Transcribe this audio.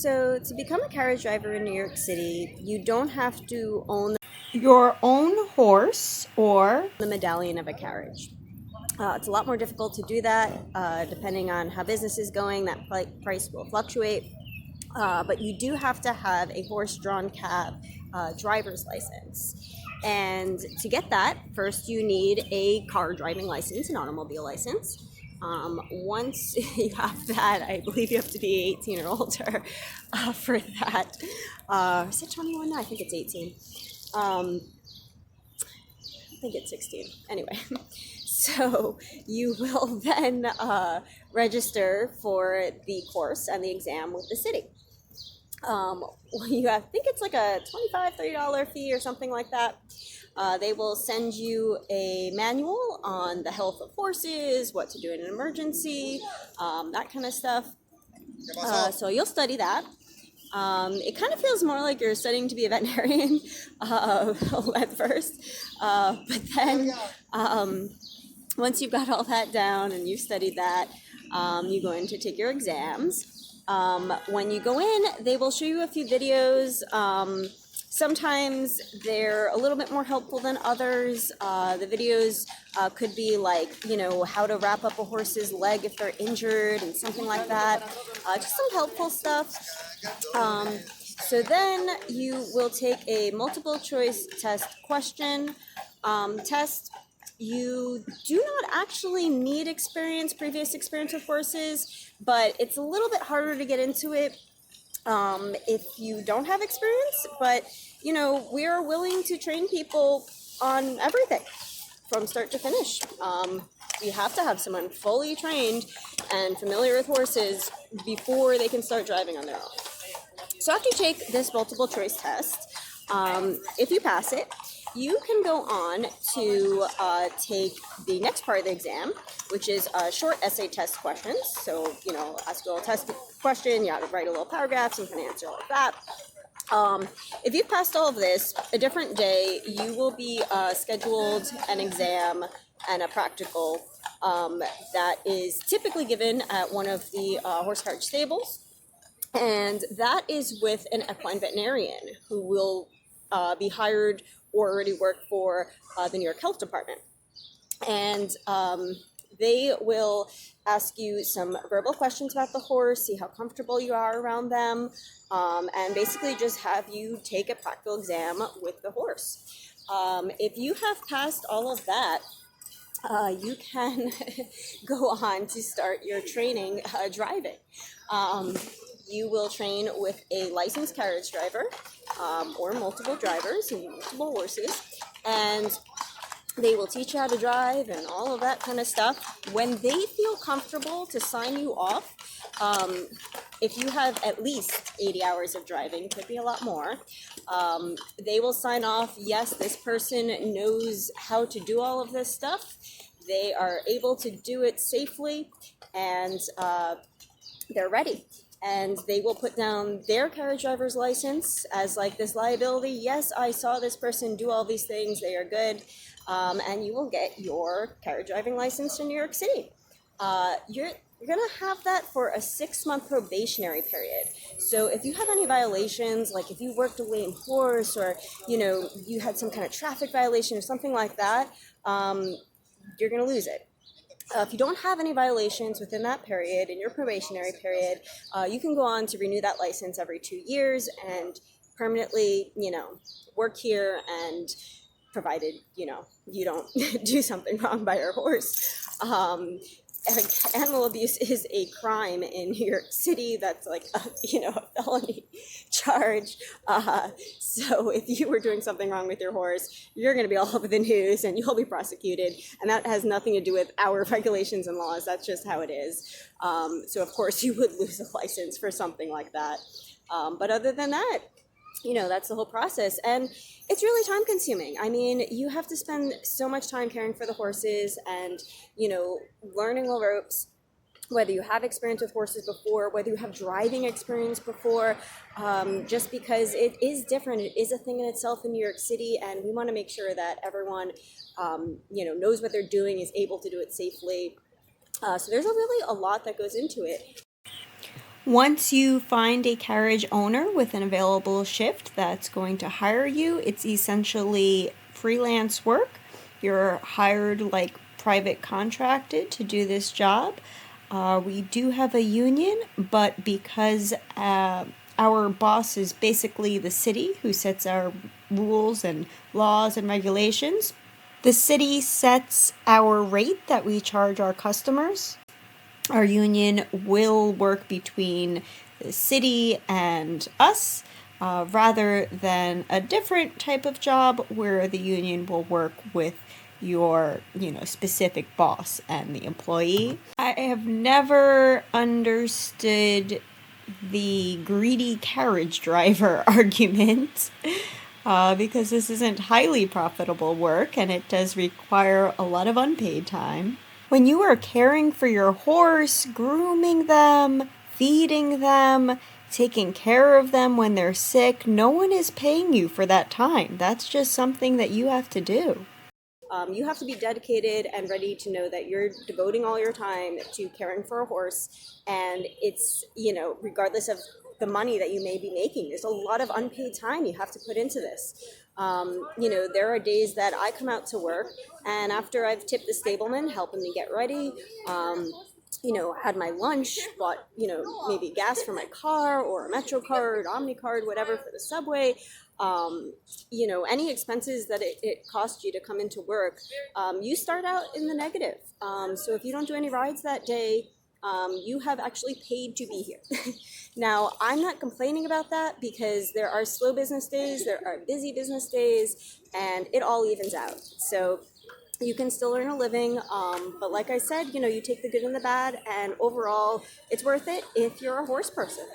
So to become a carriage driver in New York City, you don't have to own your own horse or the medallion of a carriage. It's a lot more difficult to do that depending on how business is going. That price will fluctuate. But you do have to have a horse-drawn cab driver's license. And to get that, first you need a car driving license, an automobile license. Once you have that, I believe you have to be 18 or older for that. Is it 21 now? I think it's 18. I think it's 16. Anyway, so you will then register for the course and the exam with the city. I think it's like a $25, $30 fee or something like that. They will send you a manual on the health of horses, what to do in an emergency, that kind of stuff. So you'll study that. It kind of feels more like you're studying to be a veterinarian at first. But then once you've got all that down and you've studied that, you go in to take your exams. When you go in, they will show you a few videos. Sometimes they're a little bit more helpful than others. The videos could be like, how to wrap up a horse's leg if they're injured and something like that. Just some helpful stuff. So then you will take a multiple choice test question test. You do not actually need previous experience with horses, but it's a little bit harder to get into it if you don't have experience. But, we are willing to train people on everything from start to finish. You have to have someone fully trained and familiar with horses before they can start driving on their own. So after you take this multiple choice test, if you pass it, you can go on to take the next part of the exam, which is short essay test questions. So, ask you a little test question, you have to write a little paragraph, so you can answer like that. If you've passed all of this, a different day, you will be scheduled an exam and a practical that is typically given at one of the horse carriage stables. And that is with an equine veterinarian who will be hired or already work for the New York Health Department. And they will ask you some verbal questions about the horse, see how comfortable you are around them, and basically just have you take a practical exam with the horse. If you have passed all of that, you can go on to start your training driving. You will train with a licensed carriage driver or multiple drivers and multiple horses, and they will teach you how to drive and all of that kind of stuff. When they feel comfortable to sign you off, if you have at least 80 hours of driving, could be a lot more, they will sign off, yes, this person knows how to do all of this stuff. They are able to do it safely, and they're ready. And they will put down their carriage driver's license as like this liability. Yes, I saw this person do all these things. They are good. And you will get your carriage driving license in New York City. You're going to have that for a 6-month probationary period. So if you have any violations, like if you worked a lame horse or, you had some kind of traffic violation or something like that, you're going to lose it. If you don't have any violations within that period, in your probationary period, you can go on to renew that license every 2 years and permanently, work here, and provided, you don't do something wrong by your horse. Animal abuse is a crime in New York City. That's like a felony charge. So if you were doing something wrong with your horse, you're going to be all over the news and you'll be prosecuted. And that has nothing to do with our regulations and laws. That's just how it is. So of course you would lose a license for something like that. But other than that, that's the whole process. And it's really time consuming. I mean, you have to spend so much time caring for the horses and, learning the ropes, whether you have experience with horses before, whether you have driving experience before, just because it is different. It is a thing in itself in New York City. And we want to make sure that everyone, knows what they're doing, is able to do it safely. So there's really a lot that goes into it. Once you find a carriage owner with an available shift that's going to hire you, it's essentially freelance work. You're hired like private contracted to do this job. We do have a union, but because our boss is basically the city who sets our rules and laws and regulations, the city sets our rate that we charge our customers. Our union will work between the city and us, rather than a different type of job where the union will work with your, specific boss and the employee. I have never understood the greedy carriage driver argument. Because this isn't highly profitable work and it does require a lot of unpaid time. When you are caring for your horse, grooming them, feeding them, taking care of them when they're sick, no one is paying you for that time. That's just something that you have to do. You have to be dedicated and ready to know that you're devoting all your time to caring for a horse, and it's, regardless of the money that you may be making, there's a lot of unpaid time you have to put into this. There are days that I come out to work, and after I've tipped the stableman, helping me get ready, had my lunch, bought, maybe gas for my car or a Metro card, Omni card, whatever for the subway, any expenses that it cost you to come into work, you start out in the negative. So if you don't do any rides that day, you have actually paid to be here. Now, I'm not complaining about that because there are slow business days, there are busy business days, and it all evens out. So you can still earn a living, but like I said, you take the good and the bad, and overall, it's worth it if you're a horse person.